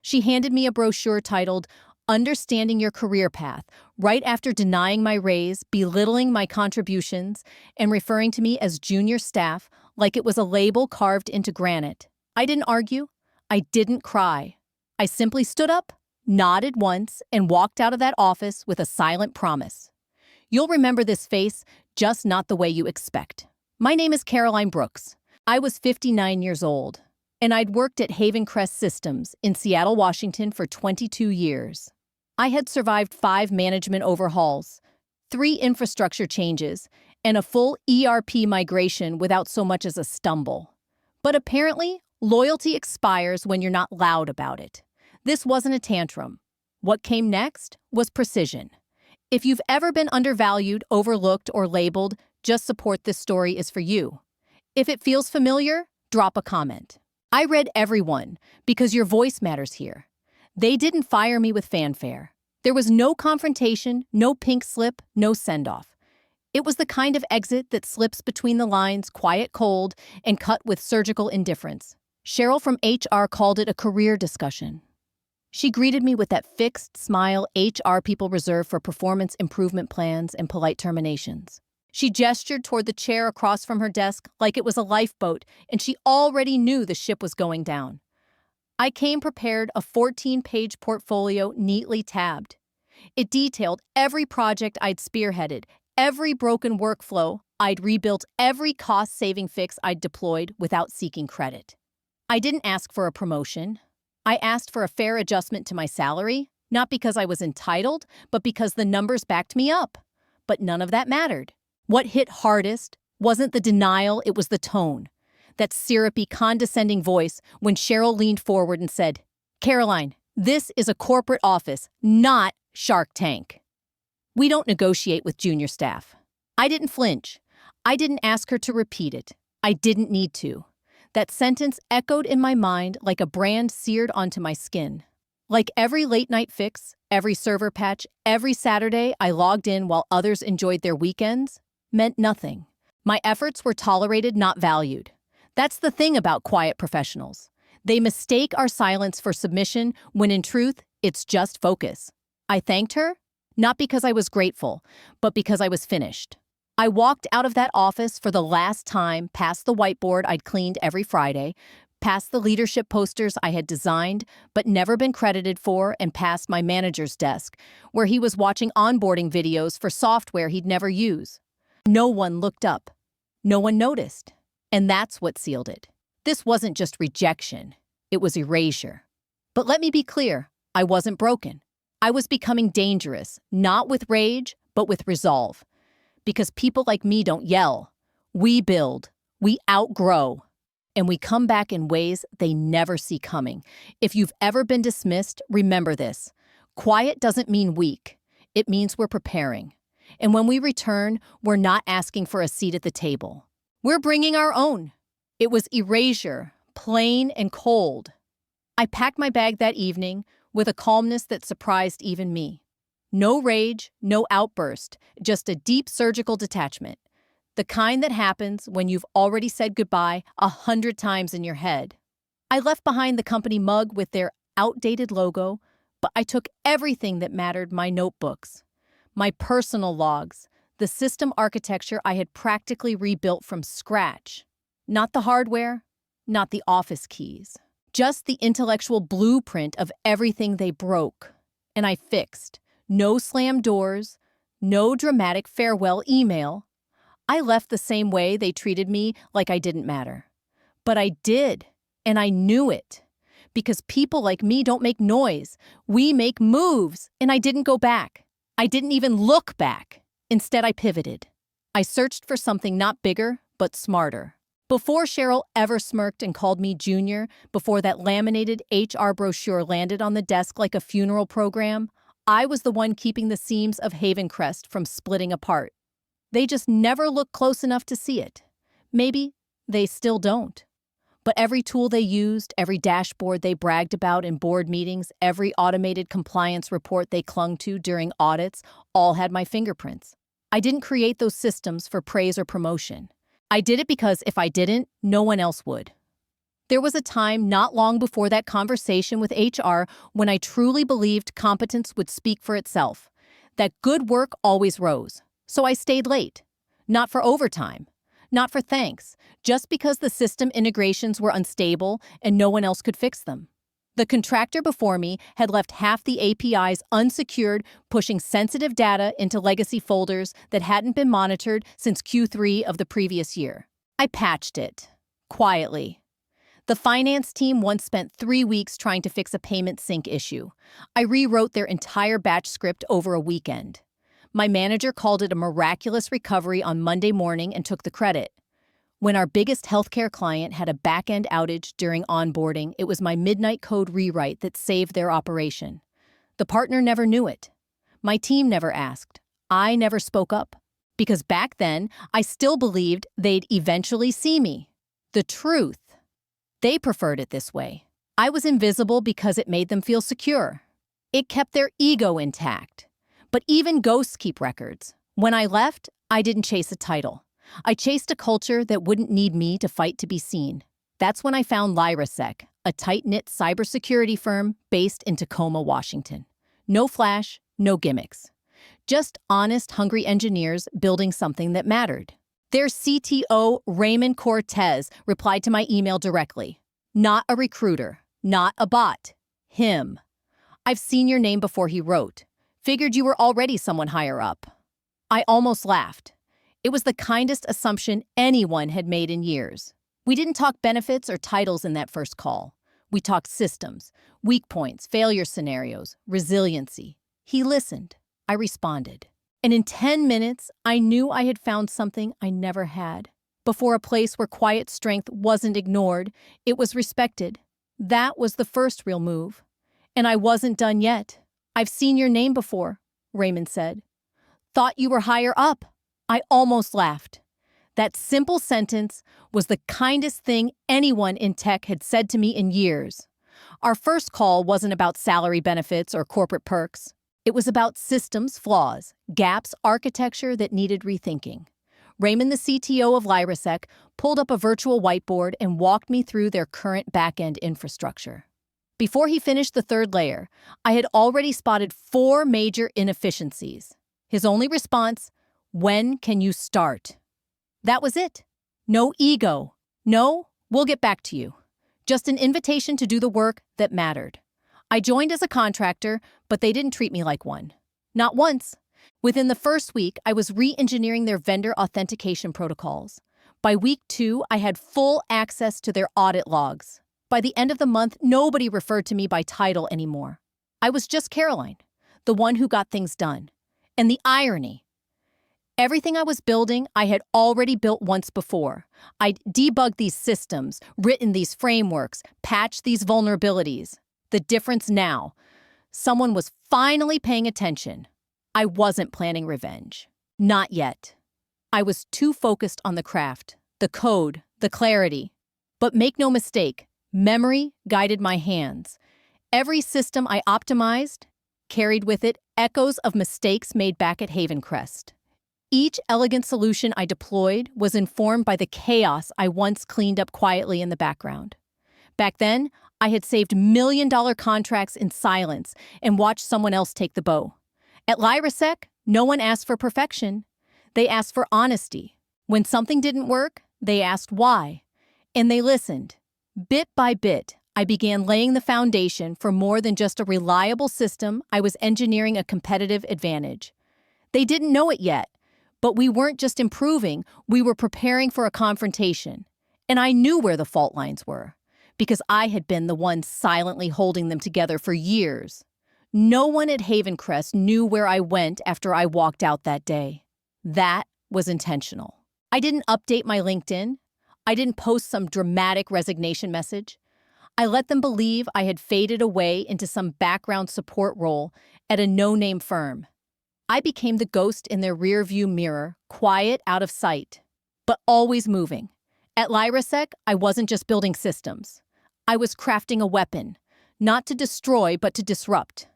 She handed me a brochure titled Understanding Your Career Path, right after denying my raise, belittling my contributions, and referring to me as junior staff like it was a label carved into granite. I didn't argue. I didn't cry. I simply stood up, nodded once, and walked out of that office with a silent promise. You'll remember this face, just not the way you expect. My name is Caroline Brooks. I was 59 years old, and I'd worked at Havencrest Systems in Seattle, Washington for 22 years. I had survived 5 management overhauls, 3 infrastructure changes, and a full ERP migration without so much as a stumble. But apparently, loyalty expires when you're not loud about it. This wasn't a tantrum. What came next was precision. If you've ever been undervalued, overlooked, or labeled, just support this story is for you. If it feels familiar, drop a comment. I read everyone because your voice matters here. They didn't fire me with fanfare. There was no confrontation, no pink slip, no send-off. It was the kind of exit that slips between the lines, quiet, cold, and cut with surgical indifference. Cheryl from HR called it a career discussion. She greeted me with that fixed smile HR people reserve for performance improvement plans and polite terminations. She gestured toward the chair across from her desk like it was a lifeboat, and she already knew the ship was going down. I came prepared, a 14-page portfolio neatly tabbed. It detailed every project I'd spearheaded, every broken workflow I'd rebuilt, every cost-saving fix I'd deployed without seeking credit. I didn't ask for a promotion. I asked for a fair adjustment to my salary, not because I was entitled, but because the numbers backed me up. But none of that mattered. What hit hardest wasn't the denial, it was the tone. That syrupy, condescending voice when Cheryl leaned forward and said, "Caroline, this is a corporate office, not Shark Tank. We don't negotiate with junior staff." I didn't flinch. I didn't ask her to repeat it. I didn't need to. That sentence echoed in my mind like a brand seared onto my skin. Like every late-night fix, every server patch, every Saturday I logged in while others enjoyed their weekends, meant nothing. My efforts were tolerated, not valued. That's the thing about quiet professionals. They mistake our silence for submission when in truth, it's just focus. I thanked her, not because I was grateful, but because I was finished. I walked out of that office for the last time, past the whiteboard I'd cleaned every Friday, past the leadership posters I had designed but never been credited for, and past my manager's desk, where he was watching onboarding videos for software he'd never use. No one looked up. No one noticed. And that's what sealed it. This wasn't just rejection. It was erasure. But let me be clear, I wasn't broken. I was becoming dangerous, not with rage, but with resolve. Because people like me don't yell. We build, we outgrow, and we come back in ways they never see coming. If you've ever been dismissed, remember this. Quiet doesn't mean weak. It means we're preparing. And when we return, we're not asking for a seat at the table. We're bringing our own. It was erasure, plain and cold. I packed my bag that evening with a calmness that surprised even me. No rage, no outburst, just a deep surgical detachment. The kind that happens when you've already said goodbye 100 times in your head. I left behind the company mug with their outdated logo, but I took everything that mattered: my notebooks, my personal logs, the system architecture I had practically rebuilt from scratch. Not the hardware, not the office keys, just the intellectual blueprint of everything they broke. And I fixed. No slam doors, no dramatic farewell email. I left the same way they treated me, like I didn't matter. But I did, and I knew it. Because people like me don't make noise. We make moves, and I didn't go back. I didn't even look back. Instead, I pivoted. I searched for something not bigger, but smarter. Before Cheryl ever smirked and called me junior, before that laminated HR brochure landed on the desk like a funeral program, I was the one keeping the seams of Havencrest from splitting apart. They just never looked close enough to see it. Maybe they still don't. But every tool they used, every dashboard they bragged about in board meetings, every automated compliance report they clung to during audits, all had my fingerprints. I didn't create those systems for praise or promotion. I did it because if I didn't, no one else would. There was a time not long before that conversation with HR when I truly believed competence would speak for itself, that good work always rose. So I stayed late. Not for overtime, not for thanks, just because the system integrations were unstable and no one else could fix them. The contractor before me had left half the APIs unsecured, pushing sensitive data into legacy folders that hadn't been monitored since Q3 of the previous year. I patched it, quietly. The finance team once spent 3 weeks trying to fix a payment sync issue. I rewrote their entire batch script over a weekend. My manager called it a miraculous recovery on Monday morning and took the credit. When our biggest healthcare client had a back-end outage during onboarding, it was my midnight code rewrite that saved their operation. The partner never knew it. My team never asked. I never spoke up. Because back then, I still believed they'd eventually see me. The truth. They preferred it this way. I was invisible because it made them feel secure. It kept their ego intact. But even ghosts keep records. When I left, I didn't chase a title. I chased a culture that wouldn't need me to fight to be seen. That's when I found LyraSec, a tight-knit cybersecurity firm based in Tacoma, Washington. No flash, no gimmicks. Just honest, hungry engineers building something that mattered. Their CTO, Raymond Cortez, replied to my email directly. Not a recruiter, not a bot. Him. I've seen your name before, he wrote. Figured you were already someone higher up. I almost laughed. It was the kindest assumption anyone had made in years. We didn't talk benefits or titles in that first call. We talked systems, weak points, failure scenarios, resiliency. He listened. I responded. And in 10 minutes, I knew I had found something I never had. Before a place where quiet strength wasn't ignored, it was respected. That was the first real move. And I wasn't done yet. I've seen your name before, Raymond said. Thought you were higher up. I almost laughed. That simple sentence was the kindest thing anyone in tech had said to me in years. Our first call wasn't about salary benefits or corporate perks. It was about systems flaws, gaps, architecture that needed rethinking. Raymond, the CTO of LyraSec, pulled up a virtual whiteboard and walked me through their current back-end infrastructure. Before he finished the third layer, I had already spotted 4 major inefficiencies. His only response, "When can you start?" That was it. No ego. No, we'll get back to you. Just an invitation to do the work that mattered. I joined as a contractor, but they didn't treat me like one. Not once. Within the first week, I was re-engineering their vendor authentication protocols. By week 2, I had full access to their audit logs. By the end of the month, nobody referred to me by title anymore. I was just Caroline, the one who got things done. And the irony. Everything I was building, I had already built once before. I'd debugged these systems, written these frameworks, patched these vulnerabilities. The difference now, someone was finally paying attention. I wasn't planning revenge. Not yet. I was too focused on the craft, the code, the clarity. But make no mistake, memory guided my hands. Every system I optimized carried with it echoes of mistakes made back at Havencrest. Each elegant solution I deployed was informed by the chaos I once cleaned up quietly in the background. Back then, I had saved million-dollar contracts in silence and watched someone else take the bow. At LyraSec, no one asked for perfection. They asked for honesty. When something didn't work, they asked why. And they listened. Bit by bit, I began laying the foundation for more than just a reliable system. I was engineering a competitive advantage. They didn't know it yet, but we weren't just improving, we were preparing for a confrontation. And I knew where the fault lines were, because I had been the one silently holding them together for years. No one at Havencrest knew where I went after I walked out that day. That was intentional. I didn't update my LinkedIn. I didn't post some dramatic resignation message. I let them believe I had faded away into some background support role at a no-name firm. I became the ghost in their rearview mirror, quiet, out of sight, but always moving. At LyraSec, I wasn't just building systems. I was crafting a weapon, not to destroy, but to disrupt.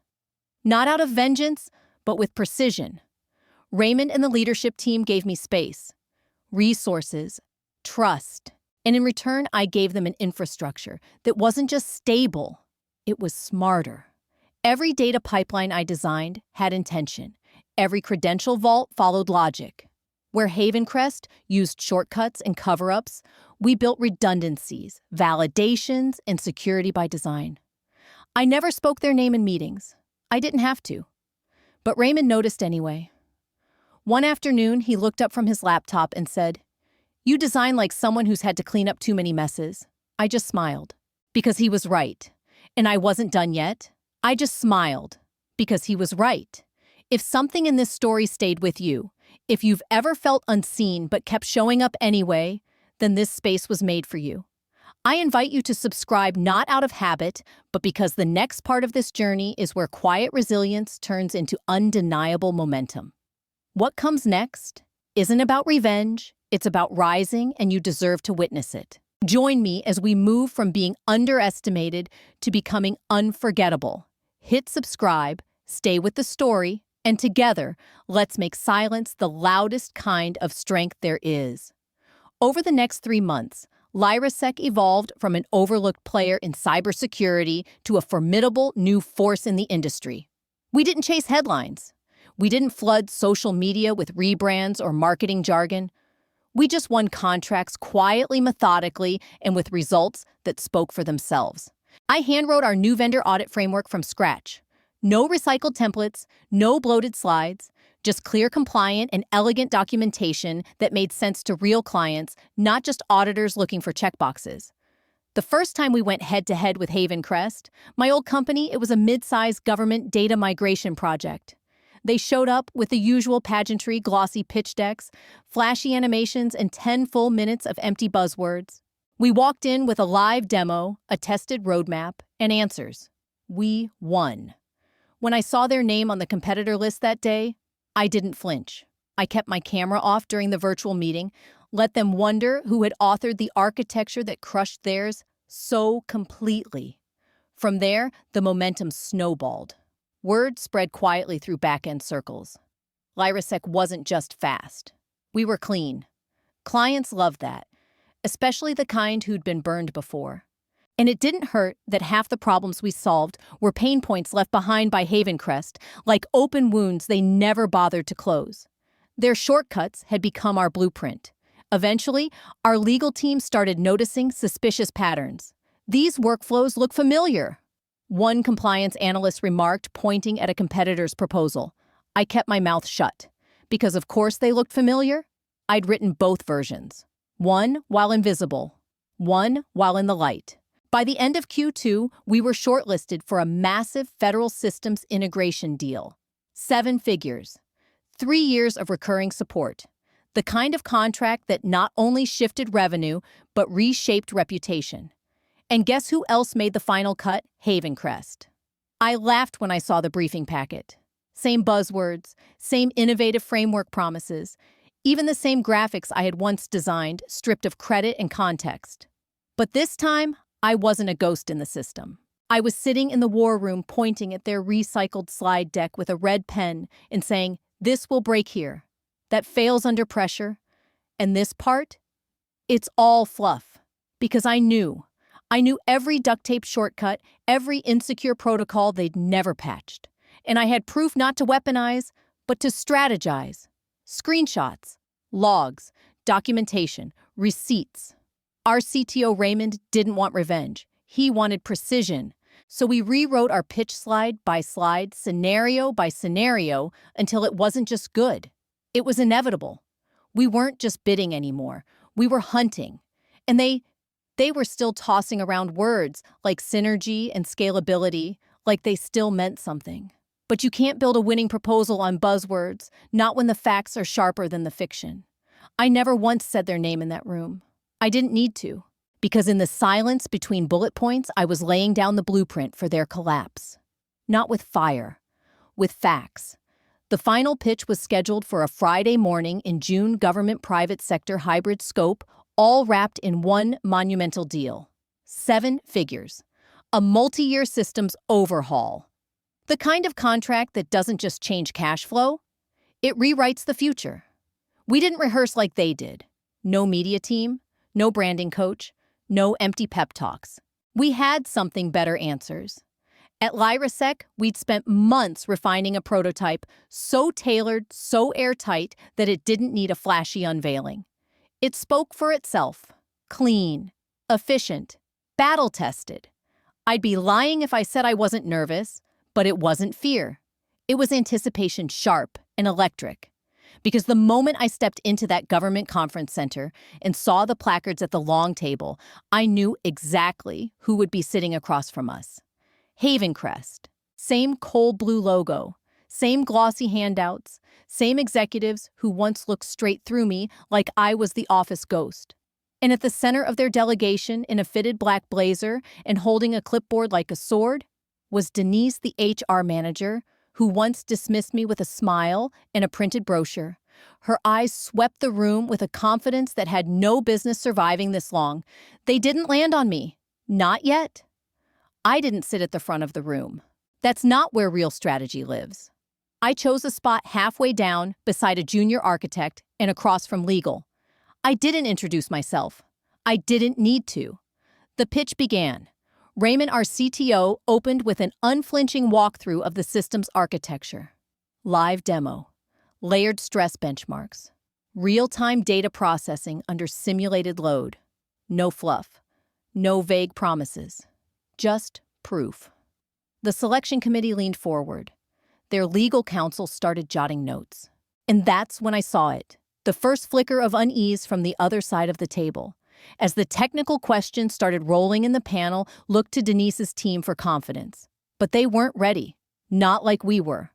Not out of vengeance, but with precision. Raymond and the leadership team gave me space, resources, trust, And in return, I gave them an infrastructure that wasn't just stable, it was smarter. Every data pipeline I designed had intention. Every credential vault followed logic. Where Havencrest used shortcuts and cover-ups, we built redundancies, validations, and security by design. I never spoke their name in meetings. I didn't have to. But Raymond noticed anyway. One afternoon, he looked up from his laptop and said, "You design like someone who's had to clean up too many messes." I just smiled, because he was right. And I wasn't done yet. I just smiled, because he was right. If something in this story stayed with you, if you've ever felt unseen but kept showing up anyway, then this space was made for you. I invite you to subscribe not out of habit, but because the next part of this journey is where quiet resilience turns into undeniable momentum. What comes next isn't about revenge, it's about rising, and you deserve to witness it. Join me as we move from being underestimated to becoming unforgettable. Hit subscribe, stay with the story, and together, let's make silence the loudest kind of strength there is. Over the next 3 months, LyraSec evolved from an overlooked player in cybersecurity to a formidable new force in the industry. We didn't chase headlines. We didn't flood social media with rebrands or marketing jargon. We just won contracts quietly, methodically, and with results that spoke for themselves. I handwrote our new vendor audit framework from scratch. No recycled templates, no bloated slides, just clear, compliant, and elegant documentation that made sense to real clients, not just auditors looking for checkboxes. The first time we went head-to-head with Havencrest, my old company, it was a mid-sized government data migration project. They showed up with the usual pageantry, glossy pitch decks, flashy animations, and 10 full minutes of empty buzzwords. We walked in with a live demo, a tested roadmap, and answers. We won. When I saw their name on the competitor list that day, I didn't flinch. I kept my camera off during the virtual meeting, let them wonder who had authored the architecture that crushed theirs so completely. From there, the momentum snowballed. Word spread quietly through back-end circles. LyraSec wasn't just fast. We were clean. Clients loved that, especially the kind who'd been burned before. And it didn't hurt that half the problems we solved were pain points left behind by Havencrest, like open wounds they never bothered to close. Their shortcuts had become our blueprint. Eventually, our legal team started noticing suspicious patterns. These workflows look familiar. One compliance analyst remarked, pointing at a competitor's proposal. I kept my mouth shut, because of course they looked familiar. I'd written both versions. One while invisible, one while in the light. By the end of Q2, we were shortlisted for a massive federal systems integration deal. 7 figures. 3 years of recurring support. The kind of contract that not only shifted revenue, but reshaped reputation. And guess who else made the final cut? Havencrest. I laughed when I saw the briefing packet. Same buzzwords, same innovative framework promises, even the same graphics I had once designed, stripped of credit and context. But this time, I wasn't a ghost in the system. I was sitting in the war room pointing at their recycled slide deck with a red pen and saying, "This will break here. That fails under pressure. And this part? It's all fluff." Because I knew every duct tape shortcut, every insecure protocol they'd never patched. And I had proof not to weaponize, but to strategize. Screenshots, logs, documentation, receipts. Our CTO Raymond didn't want revenge. He wanted precision. So we rewrote our pitch slide by slide, scenario by scenario, until it wasn't just good. It was inevitable. We weren't just bidding anymore. We were hunting. And they were still tossing around words like synergy and scalability, like they still meant something. But you can't build a winning proposal on buzzwords, not when the facts are sharper than the fiction. I never once said their name in that room. I didn't need to, because in the silence between bullet points, I was laying down the blueprint for their collapse. Not with fire, with facts. The final pitch was scheduled for a Friday morning in June, government-private sector hybrid scope, all wrapped in one monumental deal. 7 figures. A multi-year systems overhaul. The kind of contract that doesn't just change cash flow, it rewrites the future. We didn't rehearse like they did. No media team, No branding coach, no empty pep talks. We had something better answers. At Lyrasec, we'd spent months refining a prototype so tailored, so airtight that it didn't need a flashy unveiling. It spoke for itself. Clean, efficient, battle-tested. I'd be lying if I said I wasn't nervous, but it wasn't fear. It was anticipation, sharp and electric. Because the moment I stepped into that government conference center and saw the placards at the long table, I knew exactly who would be sitting across from us. Havencrest. Same cold blue logo. Same glossy handouts. Same executives who once looked straight through me like I was the office ghost. And at the center of their delegation, in a fitted black blazer and holding a clipboard like a sword, was Denise, the HR manager, who once dismissed me with a smile and a printed brochure. Her eyes swept the room with a confidence that had no business surviving this long. They didn't land on me. Not yet. I didn't sit at the front of the room. That's not where real strategy lives. I chose a spot halfway down, beside a junior architect and across from legal. I didn't introduce myself. I didn't need to. The pitch began. Raymond, our CTO, opened with an unflinching walkthrough of the system's architecture. Live demo. Layered stress benchmarks. Real-time data processing under simulated load. No fluff. No vague promises. Just proof. The selection committee leaned forward. Their legal counsel started jotting notes. And that's when I saw it. The first flicker of unease from the other side of the table. As the technical questions started rolling in, the panel looked to Denise's team for confidence. But they weren't ready. Not like we were.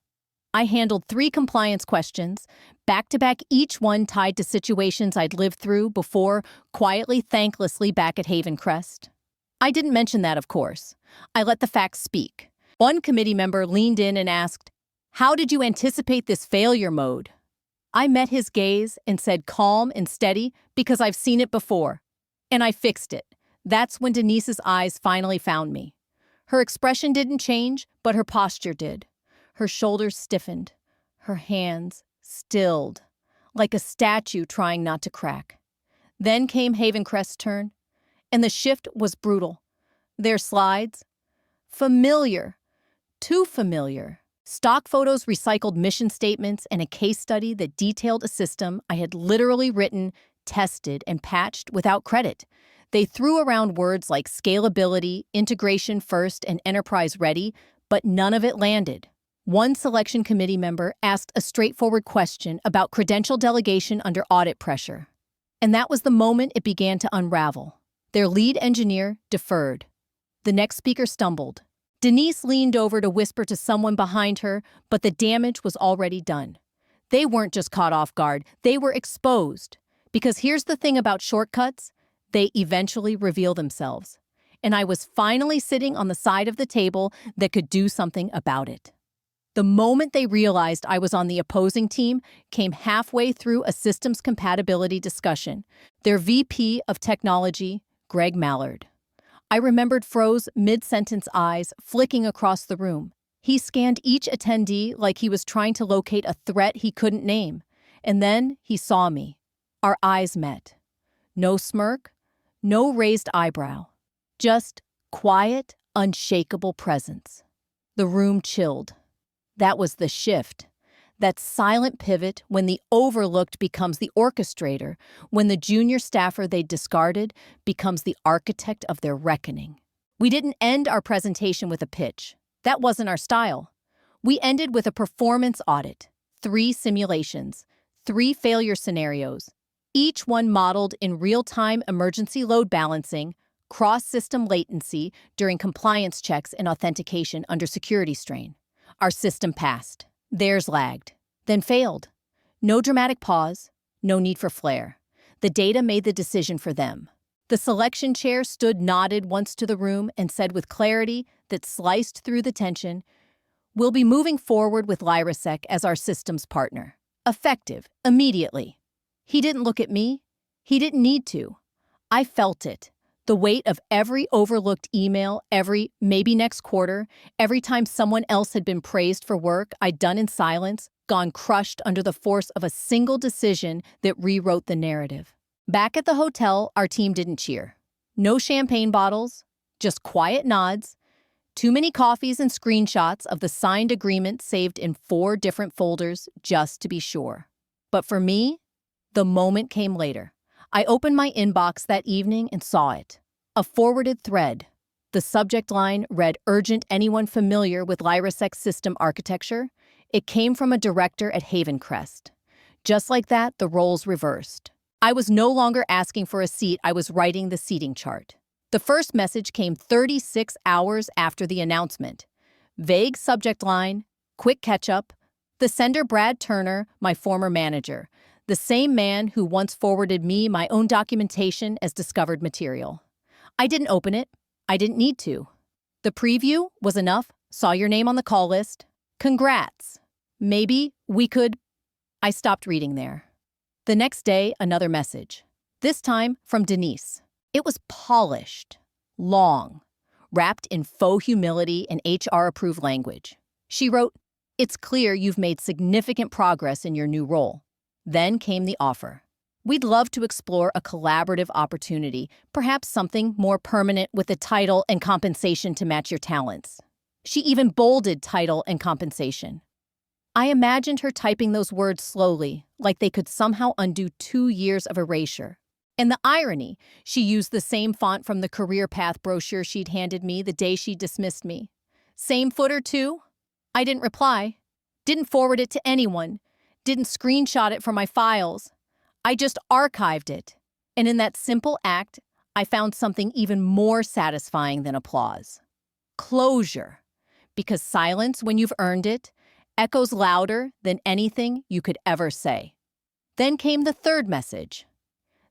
I handled 3 compliance questions, back-to-back, each one tied to situations I'd lived through before, quietly, thanklessly back at Havencrest. I didn't mention that, of course. I let the facts speak. One committee member leaned in and asked, "How did you anticipate this failure mode?" I met his gaze and said, calm and steady, "Because I've seen it before. And I fixed it." That's when Denise's eyes finally found me. Her expression didn't change, but her posture did. Her shoulders stiffened. Her hands stilled, like a statue trying not to crack. Then came Havencrest's turn, and the shift was brutal. Their slides? Familiar. Too familiar. Stock photos, recycled mission statements, and a case study that detailed a system I had literally written, tested, and patched without credit. They threw around words like scalability, integration first, and enterprise ready, but none of it landed. One selection committee member asked a straightforward question about credential delegation under audit pressure. And that was the moment it began to unravel. Their lead engineer deferred. The next speaker stumbled. Denise leaned over to whisper to someone behind her, but the damage was already done. They weren't just caught off guard, they were exposed. Because here's the thing about shortcuts, they eventually reveal themselves. And I was finally sitting on the side of the table that could do something about it. The moment they realized I was on the opposing team came halfway through a systems compatibility discussion. Their VP of Technology, Greg Mallard. I remembered froze mid-sentence eyes flicking across the room. He scanned each attendee like he was trying to locate a threat he couldn't name. And then he saw me. Our eyes met. No smirk, no raised eyebrow. Just quiet, unshakable presence. The room chilled. That was the shift. That silent pivot when the overlooked becomes the orchestrator, when the junior staffer they discarded becomes the architect of their reckoning. We didn't end our presentation with a pitch. That wasn't our style. We ended with a performance audit, 3 simulations, 3 failure scenarios, each one modeled in real-time emergency load balancing, cross-system latency during compliance checks and authentication under security strain. Our system passed. Theirs lagged, then failed. No dramatic pause, no need for flair. The data made the decision for them. The selection chair stood nodded once to the room and said with clarity that sliced through the tension, "We'll be moving forward with Lyrasec as our systems partner. Effective, immediately." He didn't look at me. He didn't need to. I felt it. The weight of every overlooked email, every maybe next quarter, every time someone else had been praised for work I'd done in silence, gone crushed under the force of a single decision that rewrote the narrative. Back at the hotel, our team didn't cheer. No champagne bottles, just quiet nods, too many coffees and screenshots of the signed agreement saved in 4 different folders just to be sure. But for me, the moment came later. I opened my inbox that evening and saw it. A forwarded thread. The subject line read, "Urgent, anyone familiar with Havencrest system architecture?" It came from a director at Havencrest. Just like that, the roles reversed. I was no longer asking for a seat, I was writing the seating chart. The first message came 36 hours after the announcement. Vague subject line, quick catch-up. The sender, Brad Turner, my former manager, the same man who once forwarded me my own documentation as discovered material. I didn't open it. I didn't need to. The preview was enough. Saw your name on the call list. Congrats. Maybe we could... I stopped reading there. The next day, another message. This time from Denise. It was polished, long, wrapped in faux humility and HR-approved language. She wrote, "It's clear you've made significant progress in your new role." Then came the offer. "We'd love to explore a collaborative opportunity, perhaps something more permanent with a title and compensation to match your talents." She even bolded title and compensation. I imagined her typing those words slowly, like they could somehow undo 2 years of erasure. And the irony, she used the same font from the career path brochure she'd handed me the day she dismissed me. Same footer too? I didn't reply. Didn't forward it to anyone. Didn't screenshot it from my files. I just archived it. And in that simple act, I found something even more satisfying than applause. Closure. Because silence, when you've earned it, echoes louder than anything you could ever say. Then came the third message.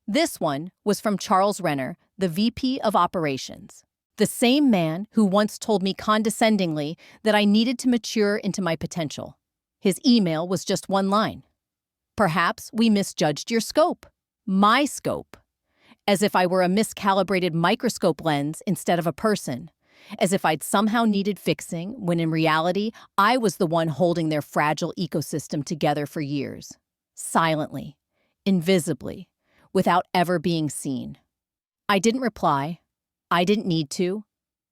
This one was from Charles Renner, the VP of Operations, the same man who once told me condescendingly that I needed to mature into my potential. His email was just one line. "Perhaps we misjudged your scope." My scope. As if I were a miscalibrated microscope lens instead of a person. As if I'd somehow needed fixing, when in reality, I was the one holding their fragile ecosystem together for years. Silently, invisibly, without ever being seen. I didn't reply. I didn't need to.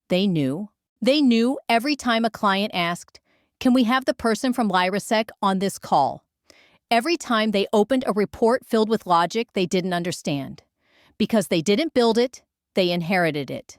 They knew. They knew every time a client asked, "Can we have the person from Havencrest on this call?" Every time they opened a report filled with logic they didn't understand. Because they didn't build it, they inherited it.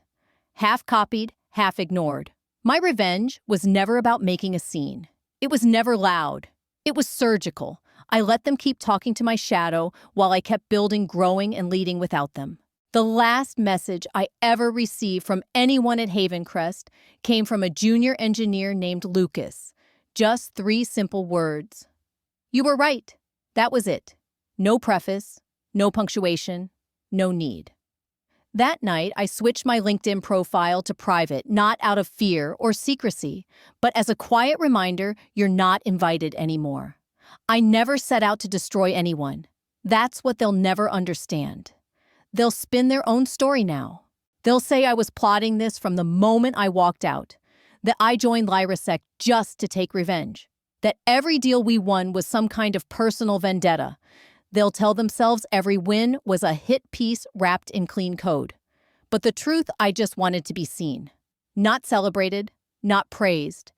Half copied, half ignored. My revenge was never about making a scene. It was never loud. It was surgical. I let them keep talking to my shadow while I kept building, growing, and leading without them. The last message I ever received from anyone at Havencrest came from a junior engineer named Lucas. Just 3 simple words. "You were right." That was it. No preface, no punctuation, no need. That night, I switched my LinkedIn profile to private, not out of fear or secrecy, but as a quiet reminder, you're not invited anymore. I never set out to destroy anyone. That's what they'll never understand. They'll spin their own story now. They'll say I was plotting this from the moment I walked out, that I joined Havencrest just to take revenge, that every deal we won was some kind of personal vendetta. They'll tell themselves every win was a hit piece wrapped in clean code. But the truth, I just wanted to be seen. Not celebrated, not praised.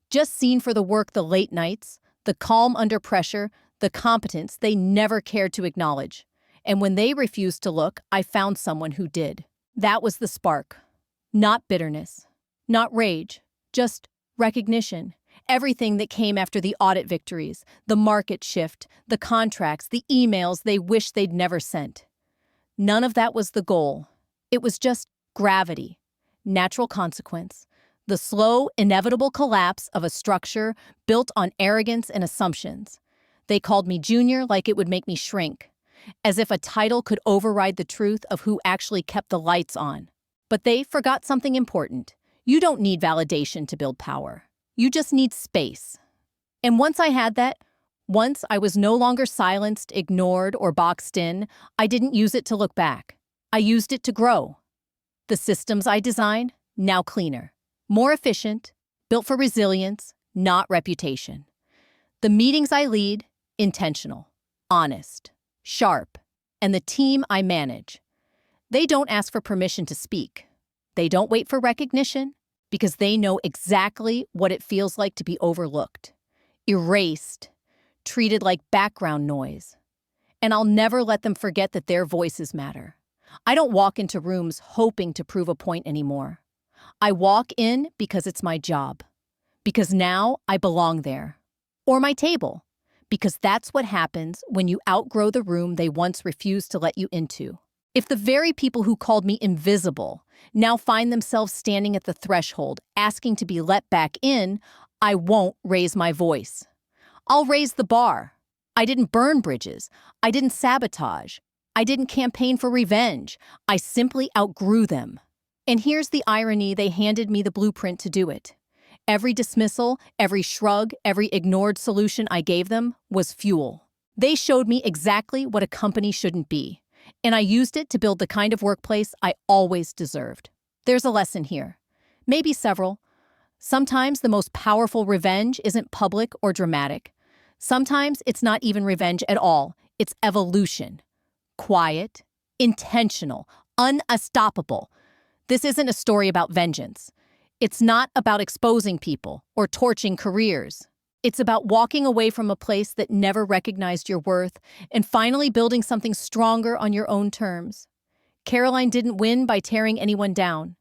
Just seen for the work, the late nights, the calm under pressure, the competence they never cared to acknowledge. And when they refused to look, I found someone who did. That was the spark. Not bitterness. Not rage. Just recognition. Everything that came after the audit victories, the market shift, the contracts, the emails they wished they'd never sent. None of that was the goal. It was just gravity, natural consequence, the slow, inevitable collapse of a structure built on arrogance and assumptions. They called me junior like it would make me shrink, as if a title could override the truth of who actually kept the lights on. But they forgot something important. You don't need validation to build power. You just need space. And once I had that, once I was no longer silenced, ignored, or boxed in, I didn't use it to look back. I used it to grow. The systems I designed, now cleaner, more efficient, built for resilience, not reputation. The meetings I lead, intentional, honest, sharp, and the team I manage. They don't ask for permission to speak. They don't wait for recognition because they know exactly what it feels like to be overlooked, erased, treated like background noise. And I'll never let them forget that their voices matter. I don't walk into rooms hoping to prove a point anymore. I walk in because it's my job, because now I belong there. Or my table, because that's what happens when you outgrow the room they once refused to let you into. If the very people who called me invisible now find themselves standing at the threshold asking to be let back in, I won't raise my voice. I'll raise the bar. I didn't burn bridges. I didn't sabotage. I didn't campaign for revenge. I simply outgrew them. And here's the irony: they handed me the blueprint to do it. Every dismissal, every shrug, every ignored solution I gave them was fuel. They showed me exactly what a company shouldn't be, and I used it to build the kind of workplace I always deserved. There's a lesson here. Maybe several. Sometimes the most powerful revenge isn't public or dramatic. Sometimes it's not even revenge at all. It's evolution. Quiet, intentional, unstoppable. This isn't a story about vengeance. It's not about exposing people or torching careers. It's about walking away from a place that never recognized your worth and finally building something stronger on your own terms. Caroline didn't win by tearing anyone down.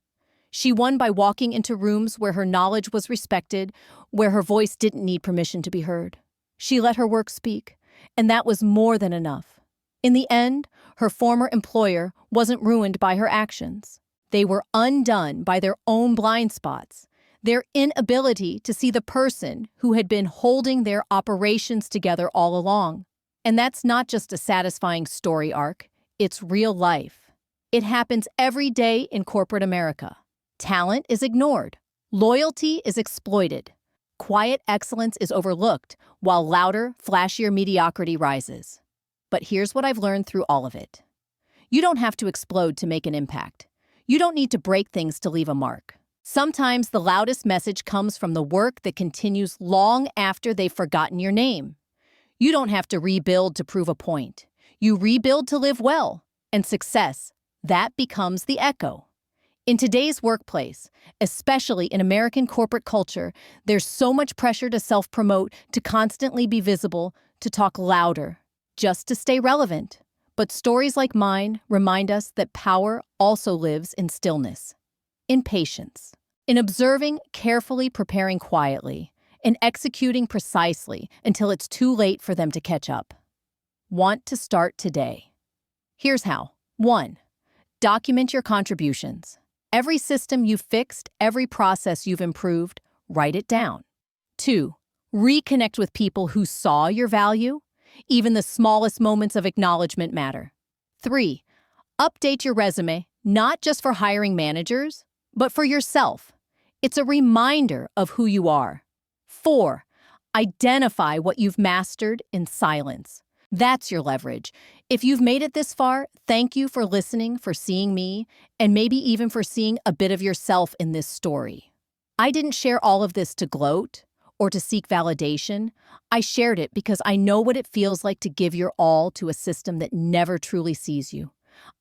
She won by walking into rooms where her knowledge was respected, where her voice didn't need permission to be heard. She let her work speak, and that was more than enough. In the end, her former employer wasn't ruined by her actions. They were undone by their own blind spots, their inability to see the person who had been holding their operations together all along. And that's not just a satisfying story arc, it's real life. It happens every day in corporate America. Talent is ignored. Loyalty is exploited. Quiet excellence is overlooked, while louder, flashier mediocrity rises. But here's what I've learned through all of it. You don't have to explode to make an impact. You don't need to break things to leave a mark. Sometimes the loudest message comes from the work that continues long after they've forgotten your name. You don't have to rebuild to prove a point. You rebuild to live well. And success, that becomes the echo. In today's workplace, especially in American corporate culture, there's so much pressure to self-promote, to constantly be visible, to talk louder, just to stay relevant. But stories like mine remind us that power also lives in stillness, in patience, in observing, carefully preparing quietly, in executing precisely until it's too late for them to catch up. Want to start today? Here's how. 1. Document your contributions. Every system you've fixed, every process you've improved, write it down. 2. Reconnect with people who saw your value. Even the smallest moments of acknowledgement matter. 3. Update your resume, not just for hiring managers, but for yourself. It's a reminder of who you are. 4. Identify what you've mastered in silence. That's your leverage. If you've made it this far, thank you for listening, for seeing me, and maybe even for seeing a bit of yourself in this story. I didn't share all of this to gloat or to seek validation. I shared it because I know what it feels like to give your all to a system that never truly sees you.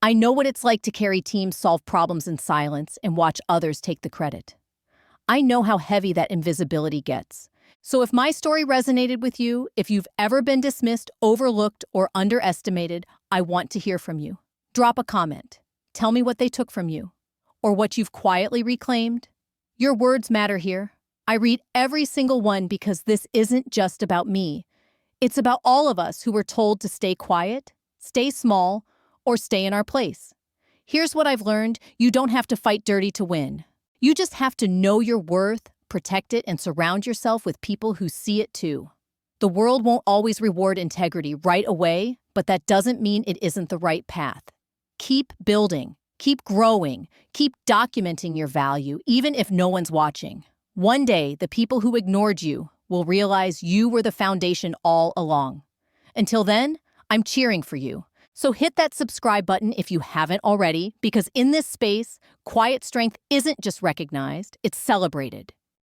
I know what it's like to carry teams solve problems in silence and watch others take the credit. I know how heavy that invisibility gets. So if my story resonated with you, if you've ever been dismissed, overlooked, or underestimated, I want to hear from you. Drop a comment. Tell me what they took from you, or what you've quietly reclaimed. Your words matter here. I read every single one because this isn't just about me. It's about all of us who were told to stay quiet, stay small, or stay in our place. Here's what I've learned: you don't have to fight dirty to win. You just have to know your worth, protect it, and surround yourself with people who see it too. The world won't always reward integrity right away, but that doesn't mean it isn't the right path. Keep building, keep growing, keep documenting your value, even if no one's watching. One day, the people who ignored you will realize you were the foundation all along. Until then, I'm cheering for you. So hit that subscribe button if you haven't already, because in this space, quiet strength isn't just recognized, it's celebrated.